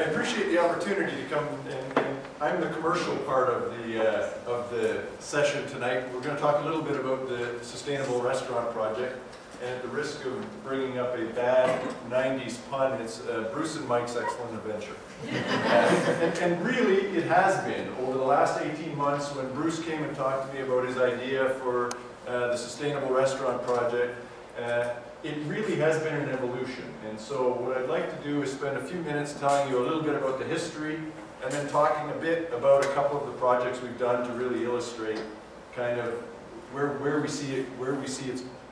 appreciate the opportunity to come, and I'm the commercial part of the session tonight. We're going to talk a little bit about the Sustainable Restaurant Project, and at the risk of bringing up a bad 90s pun, it's Bruce and Mike's excellent adventure. And really, it has been. Over the last 18 months, when Bruce came and talked to me about his idea for the Sustainable Restaurant Project, it really has been an evolution. And so what I'd like to do is spend a few minutes telling you a little bit about the history, and then talking a bit about a couple of the projects we've done to really illustrate kind of where we see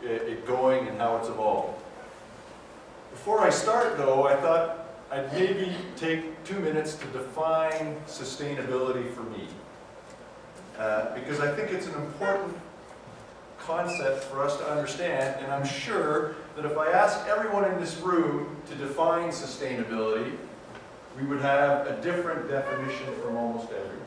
it going and how it's evolved. Before I start though, I thought I'd maybe take 2 minutes to define sustainability for me. Because I think it's an important concept for us to understand, and I'm sure that if I asked everyone in this room to define sustainability, we would have a different definition from almost everyone.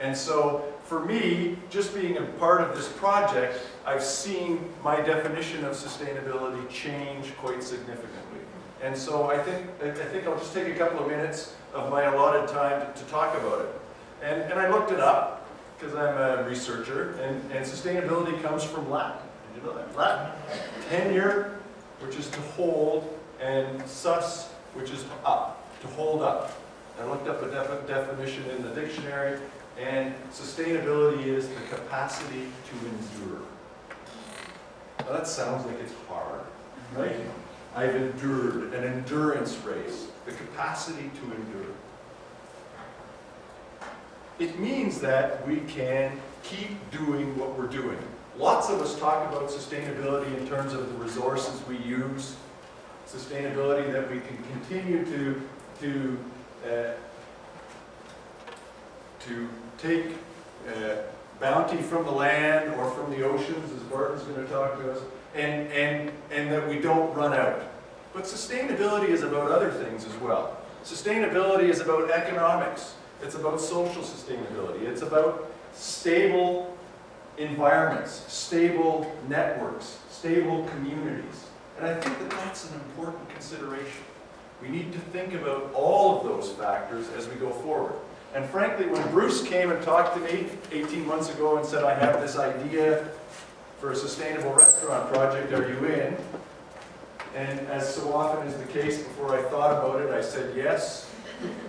And so, for me, just being a part of this project, I've seen my definition of sustainability change quite significantly. And so I think I'll just take a couple of minutes of my allotted time to talk about it. And I looked it up, because I'm a researcher, and sustainability comes from Latin. Did you know that? Latin. Tenure, which is to hold, and sus, which is up, to hold up. I looked up a definition in the dictionary, and sustainability is the capacity to endure. Now that sounds like it's hard, right? I've endured an endurance race, the capacity to endure. It means that we can keep doing what we're doing. Lots of us talk about sustainability in terms of the resources we use, sustainability that we can continue to take bounty from the land or from the oceans, as Barton's going to talk to us, and that we don't run out. But sustainability is about other things as well. Sustainability is about economics. It's about social sustainability. It's about stable environments, stable networks, stable communities. And I think that that's an important consideration. We need to think about all of those factors as we go forward. And frankly, when Bruce came and talked to me 18 months ago and said, I have this idea for a sustainable restaurant project, are you in? And as so often is the case, before I thought about it, I said yes.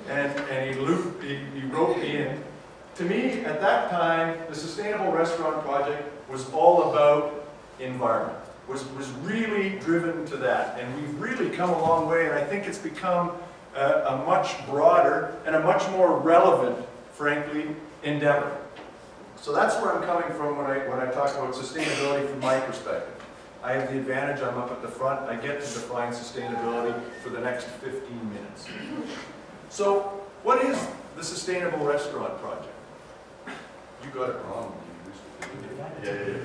And he wrote me in. To me, at that time, the Sustainable Restaurant Project was all about environment, was really driven to that. And we've really come a long way, and I think it's become a much broader and a much more relevant, frankly, endeavor. So that's where I'm coming from when I talk about sustainability from my perspective. I have the advantage, I'm up at the front, I get to define sustainability for the next 15 minutes. So, what is the Sustainable Restaurant Project? You got it wrong. Yeah.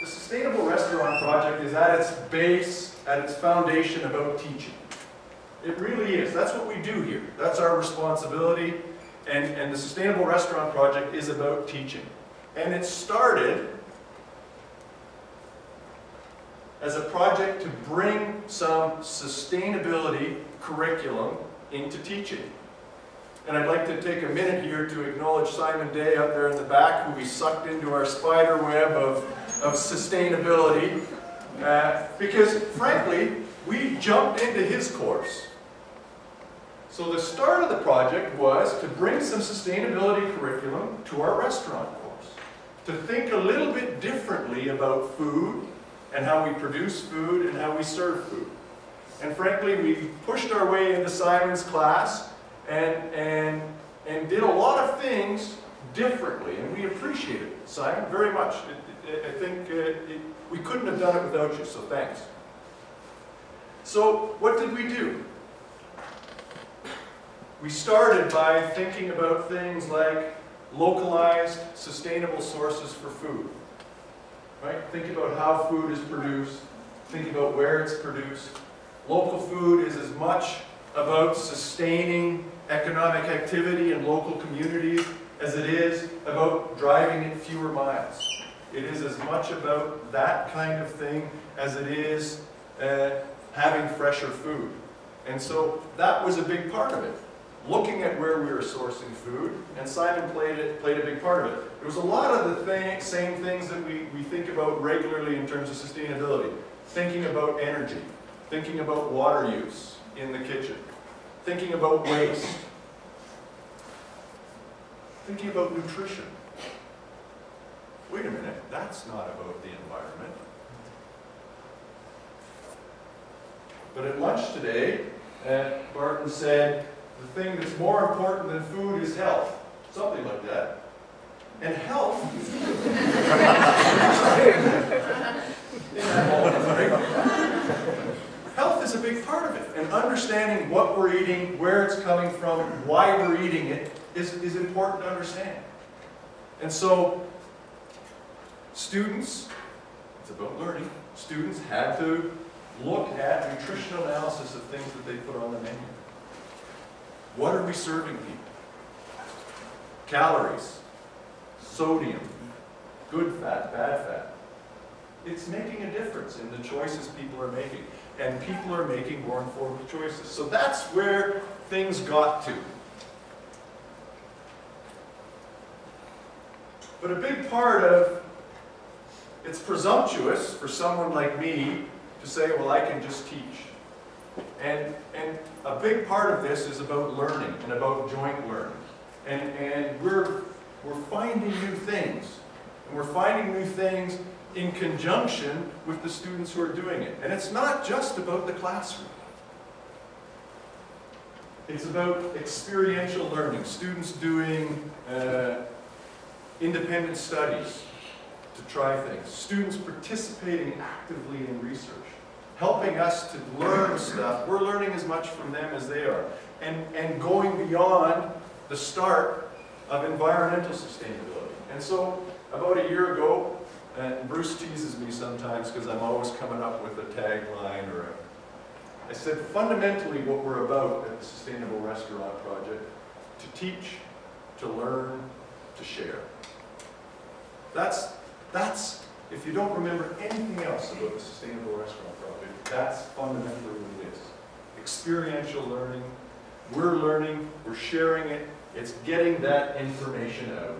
The Sustainable Restaurant Project is at its base, at its foundation, about teaching. It really is. That's what we do here. That's our responsibility. And the Sustainable Restaurant Project is about teaching. And it started as a project to bring some sustainability curriculum into teaching. And I'd like to take a minute here to acknowledge Simon Day up there in the back, who we sucked into our spider web of sustainability, because frankly, we jumped into his course. So the start of the project was to bring some sustainability curriculum to our restaurant course, to think a little bit differently about food and how we produce food and how we serve food. And frankly, we pushed our way into Simon's class and did a lot of things differently, and we appreciate it, Simon, very much. I think we couldn't have done it without you, so thanks. So what did we do? We started by thinking about things like localized, sustainable sources for food. Right? Think about how food is produced, think about where it's produced. Local food is as much about sustaining economic activity in local communities as it is about driving it fewer miles. It is as much about that kind of thing as it is having fresher food. And so that was a big part of it. Looking at where we were sourcing food, and Simon played a big part of it. There was a lot of the same things that we think about regularly in terms of sustainability. Thinking about energy, thinking about water use in the kitchen, thinking about waste, thinking about nutrition. Wait a minute, that's not about the environment. But at lunch today, Barton said, the thing that's more important than food is health. Something like that. And health, health is a big part of it. And understanding what we're eating, where it's coming from, why we're eating it, is important to understand. And so, students, it's about learning, students had to look at nutritional analysis of things that they put on the menu. What are we serving people? Calories, sodium, good fat, bad fat. It's making a difference in the choices people are making. And people are making more informed choices. So that's where things got to. But a big part of, it's presumptuous for someone like me to say, well, I can just teach. And a big part of this is about learning and about joint learning. And we're finding new things. And we're finding new things in conjunction with the students who are doing it. And it's not just about the classroom. It's about experiential learning. Students doing independent studies to try things. Students participating actively in research. Helping us to learn stuff. We're learning as much from them as they are. And going beyond the start of environmental sustainability. And so, about a year ago, and Bruce teases me sometimes because I'm always coming up with a tagline I said, fundamentally what we're about at the Sustainable Restaurant Project, to teach, to learn, to share. That's, if you don't remember anything else about the Sustainable Restaurant Project, that's fundamentally what it is. Experiential learning, we're sharing it, it's getting that information out.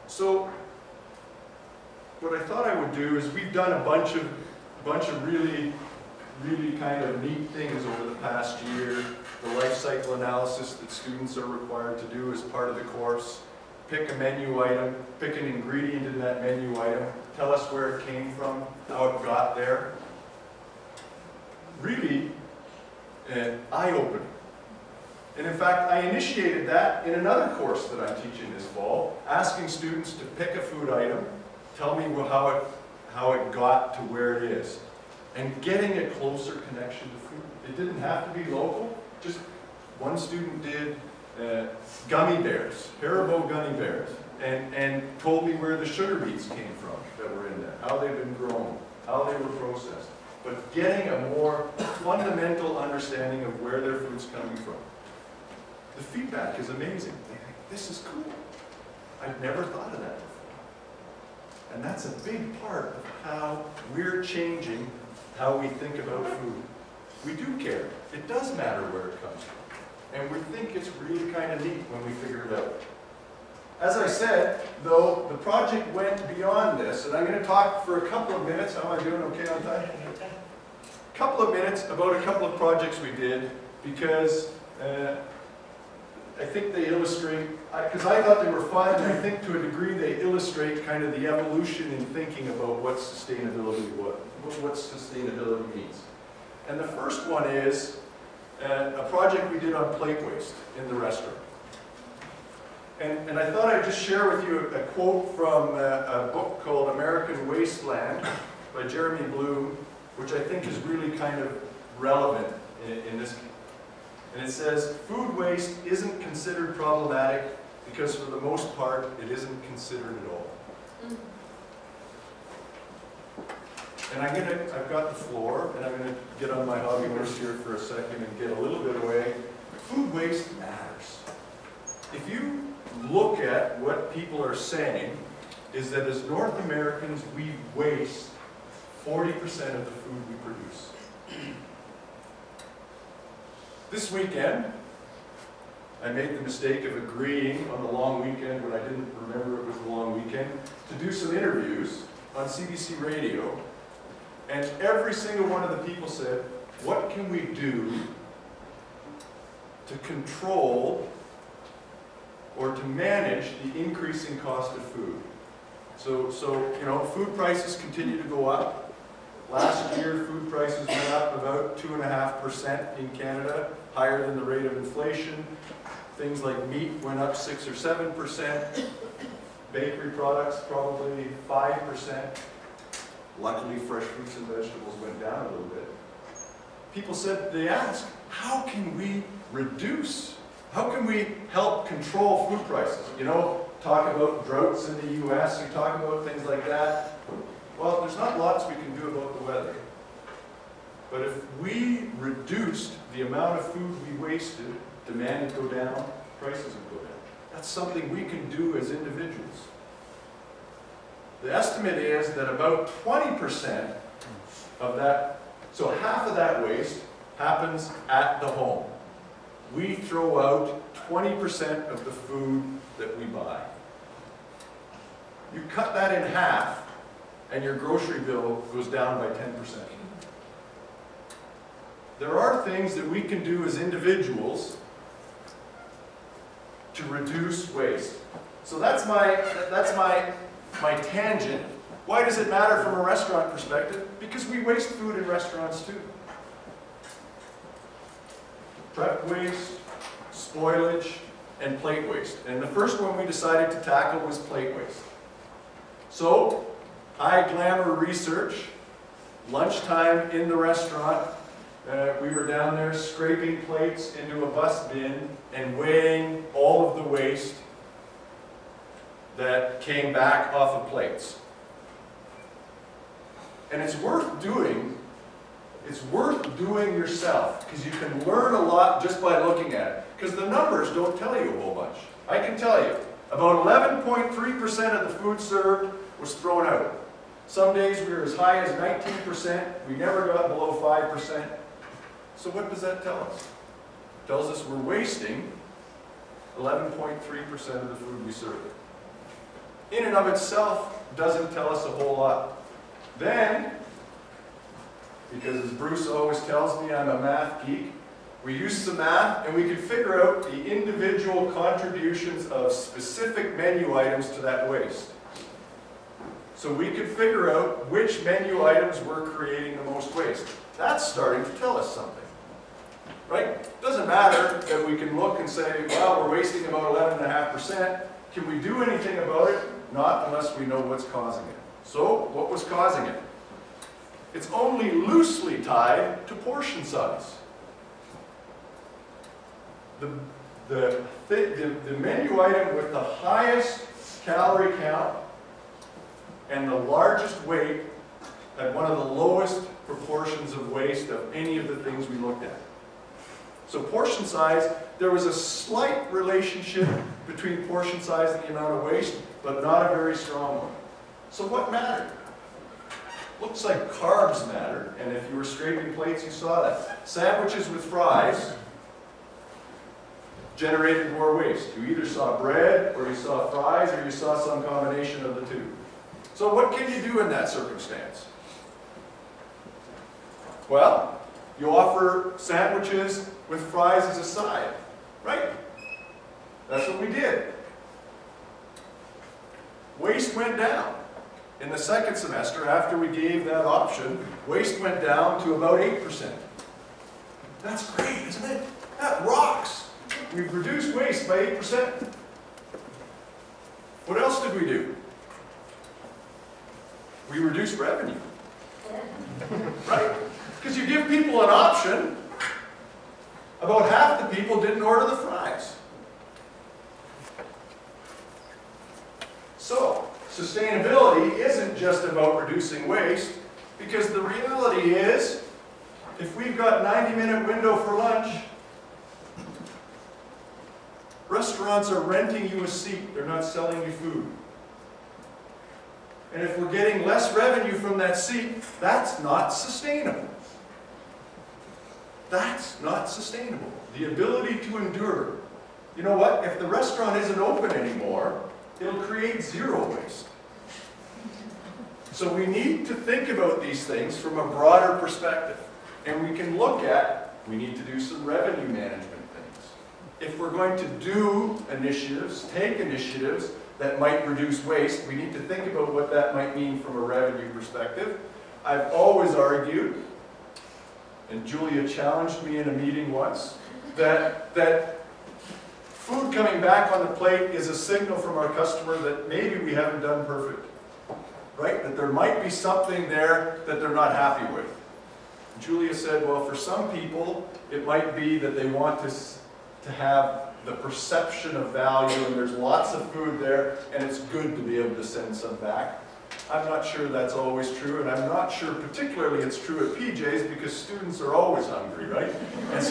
So, what I thought I would do is we've done a bunch of really kind of neat things over the past year. The life cycle analysis that students are required to do as part of the course. Pick a menu item, pick an ingredient in that menu item, tell us where it came from, how it got there. Really eye-opening. And in fact, I initiated that in another course that I'm teaching this fall, asking students to pick a food item, tell me how it got to where it is, and getting a closer connection to food. It didn't have to be local, just one student did gummy bears, Haribo gummy bears, and told me where the sugar beets came from that were in there, how they've been grown, how they were processed, but getting a more fundamental understanding of where their food's coming from. The feedback is amazing. They think, this is cool. I've never thought of that before. And that's a big part of how we're changing how we think about food. We do care. It does matter where it comes from. And we think it's really kind of neat when we figure it out. As I said, though, the project went beyond this, and I'm going to talk for a couple of minutes. How am I doing okay on time? A couple of minutes about a couple of projects we did, because I think they illustrate, because I thought they were fun, and I think to a degree they illustrate kind of the evolution in thinking about what sustainability means. And the first one is a project we did on plate waste in the restaurant. And I thought I'd just share with you a quote from a book called American Wasteland by Jeremy Bloom, which I think is really kind of relevant in this. And it says, food waste isn't considered problematic because for the most part, it isn't considered at all. And I've got the floor, and I'm going to get on my hobby horse here for a second and get a little bit away. Food waste matters. If you look at what people are saying is that as North Americans, we waste 40% of the food we produce. This weekend, I made the mistake of agreeing on the long weekend when I didn't remember it was the long weekend, to do some interviews on CBC Radio, and every single one of the people said, what can we do to control or to manage the increasing cost of food? So you know, food prices continue to go up. Last year, food prices went up about 2.5% in Canada, higher than the rate of inflation. Things like meat went up 6 or 7%. Bakery products probably 5%. Luckily, fresh fruits and vegetables went down a little bit. People said, they asked, how can we reduce? How can we help control food prices? You know, talk about droughts in the US, you talk about things like that. Well, there's not lots we can do about the weather. But if we reduced the amount of food we wasted, demand would go down, prices would go down. That's something we can do as individuals. The estimate is that about 20% of that, so half of that waste happens at the home. We throw out 20% of the food that we buy. You cut that in half, and your grocery bill goes down by 10%. There are things that we can do as individuals to reduce waste. So that's my tangent. Why does it matter from a restaurant perspective? Because we waste food in restaurants too. Prep waste, spoilage, and plate waste. And the first one we decided to tackle was plate waste. So, high glamour research, lunchtime in the restaurant, we were down there scraping plates into a bus bin and weighing all of the waste that came back off of plates. And it's worth doing yourself, because you can learn a lot just by looking at it. Because the numbers don't tell you a whole bunch. I can tell you, about 11.3% of the food served was thrown out. Some days we were as high as 19%. We never got below 5%. So what does that tell us? It tells us we're wasting 11.3% of the food we serve. In and of itself doesn't tell us a whole lot. Then, because as Bruce always tells me, I'm a math geek, we used some math and we could figure out the individual contributions of specific menu items to that waste. So we could figure out which menu items were creating the most waste. That's starting to tell us something. Right? It doesn't matter that we can look and say, well, we're wasting about 11.5%. Can we do anything about it? Not unless we know what's causing it. So, what was causing it? It's only loosely tied to portion size. The menu item with the highest calorie count and the largest weight had one of the lowest proportions of waste of any of the things we looked at. So portion size, there was a slight relationship between portion size and the amount of waste, but not a very strong one. So what mattered? Looks like carbs mattered, and if you were scraping plates, you saw that. Sandwiches with fries generated more waste. You either saw bread, or you saw fries, or you saw some combination of the two. So what can you do in that circumstance? Well, you offer sandwiches with fries as a side, right? That's what we did. Waste went down. In the second semester, after we gave that option, waste went down to about 8%. That's great, isn't it? That rocks. We've reduced waste by 8%. What else did we do? We reduced revenue. Right? Because you give people an option, about half the people didn't order the fries. So, sustainability isn't just about reducing waste, because the reality is, if we've got a 90-minute window for lunch, restaurants are renting you a seat, they're not selling you food. And if we're getting less revenue from that seat, that's not sustainable. That's not sustainable. The ability to endure. You know what? If the restaurant isn't open anymore, it'll create zero waste. So we need to think about these things from a broader perspective. And we can look at, we need to do some revenue management things. If we're going to do initiatives, take initiatives that might reduce waste, we need to think about what that might mean from a revenue perspective. I've always argued, and Julia challenged me in a meeting once, that food coming back on the plate is a signal from our customer that maybe we haven't done perfect. Right? That there might be something there that they're not happy with. Julia said, well, for some people, it might be that they want to have the perception of value, and there's lots of food there, and it's good to be able to send some back. I'm not sure that's always true, and I'm not sure particularly it's true at PJ's, because students are always hungry, right? And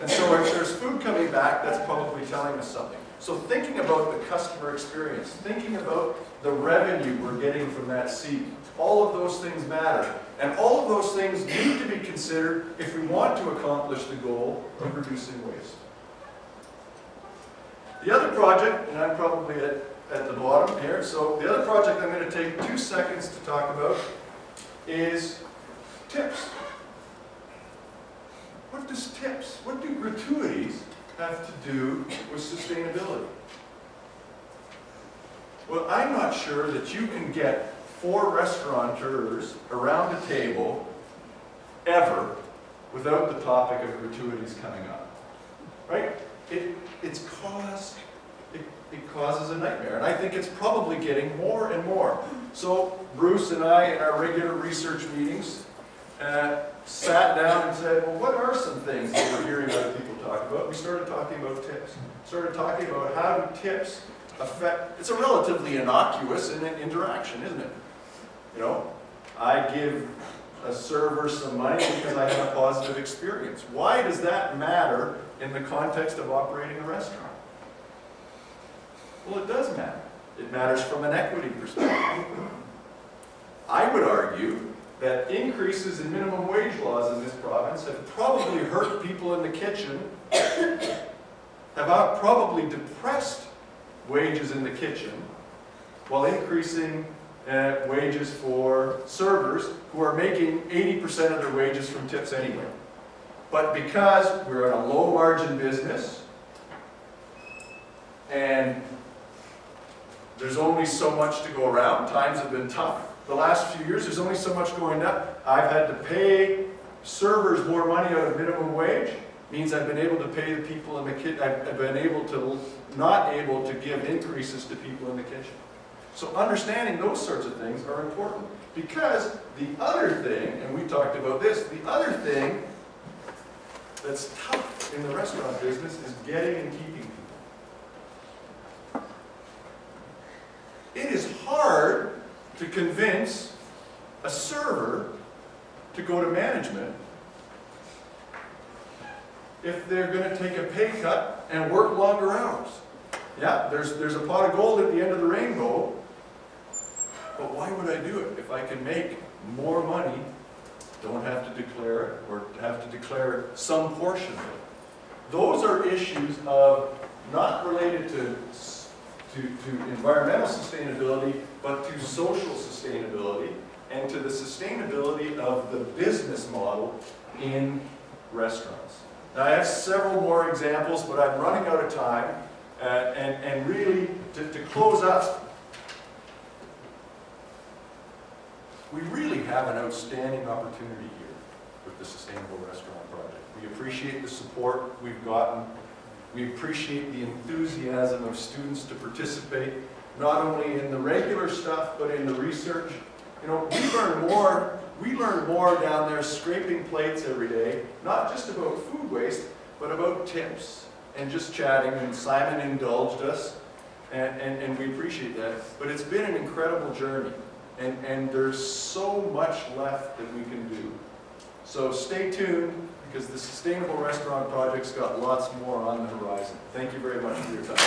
so if there's food coming back, that's probably telling us something. So thinking about the customer experience, thinking about the revenue we're getting from that seat, all of those things matter. And all of those things need to be considered if we want to accomplish the goal of reducing waste. The other project, and I'm probably at the bottom here, so the other project I'm going to take 2 seconds to talk about is tips. What does tips, what do gratuities have to do with sustainability? Well, I'm not sure that you can get 4 restaurateurs around the table ever without the topic of gratuities coming up. Right? It causes a nightmare, and I think it's probably getting more and more. So Bruce and I, in our regular research meetings, sat down and said, well, what are some things that we're hearing other people talk about? We started talking about tips. Started talking about how do tips affect, it's a relatively innocuous interaction, isn't it? You know, I give a server some money because I had a positive experience. Why does that matter in the context of operating a restaurant? Well, it does matter. It matters from an equity perspective. I would argue that increases in minimum wage laws in this province have probably hurt people in the kitchen, have probably depressed wages in the kitchen, while increasing wages for servers who are making 80% of their wages from tips anyway. But because we're in a low margin business, and there's only so much to go around, times have been tough. The last few years, there's only so much going up. I've had to pay servers more money out of minimum wage. Means I've been able to pay the people in the kitchen. I've been able to not able to give increases to people in the kitchen. So understanding those sorts of things are important, because the other thing, and we talked about this, the other thing that's tough in the restaurant business is getting and keeping people. It is hard to convince a server to go to management if they're going to take a pay cut and work longer hours. Yeah, there's a pot of gold at the end of the rainbow, but why would I do it if I can make more money, don't have to declare it, or have to declare some portion of it? Those are issues of not related to environmental sustainability, but to social sustainability and to the sustainability of the business model in restaurants. Now, I have several more examples, but I'm running out of time. And really, to close up, we really have an outstanding opportunity here with the Sustainable Restaurant Project. We appreciate the support we've gotten. We appreciate the enthusiasm of students to participate, not only in the regular stuff, but in the research. You know, we learn more down there scraping plates every day, not just about food waste, but about tips and just chatting, and Simon indulged us, and we appreciate that. But it's been an incredible journey, and there's so much left that we can do. So stay tuned, because the Sustainable Restaurant Project's got lots more on the horizon. Thank you very much for your time.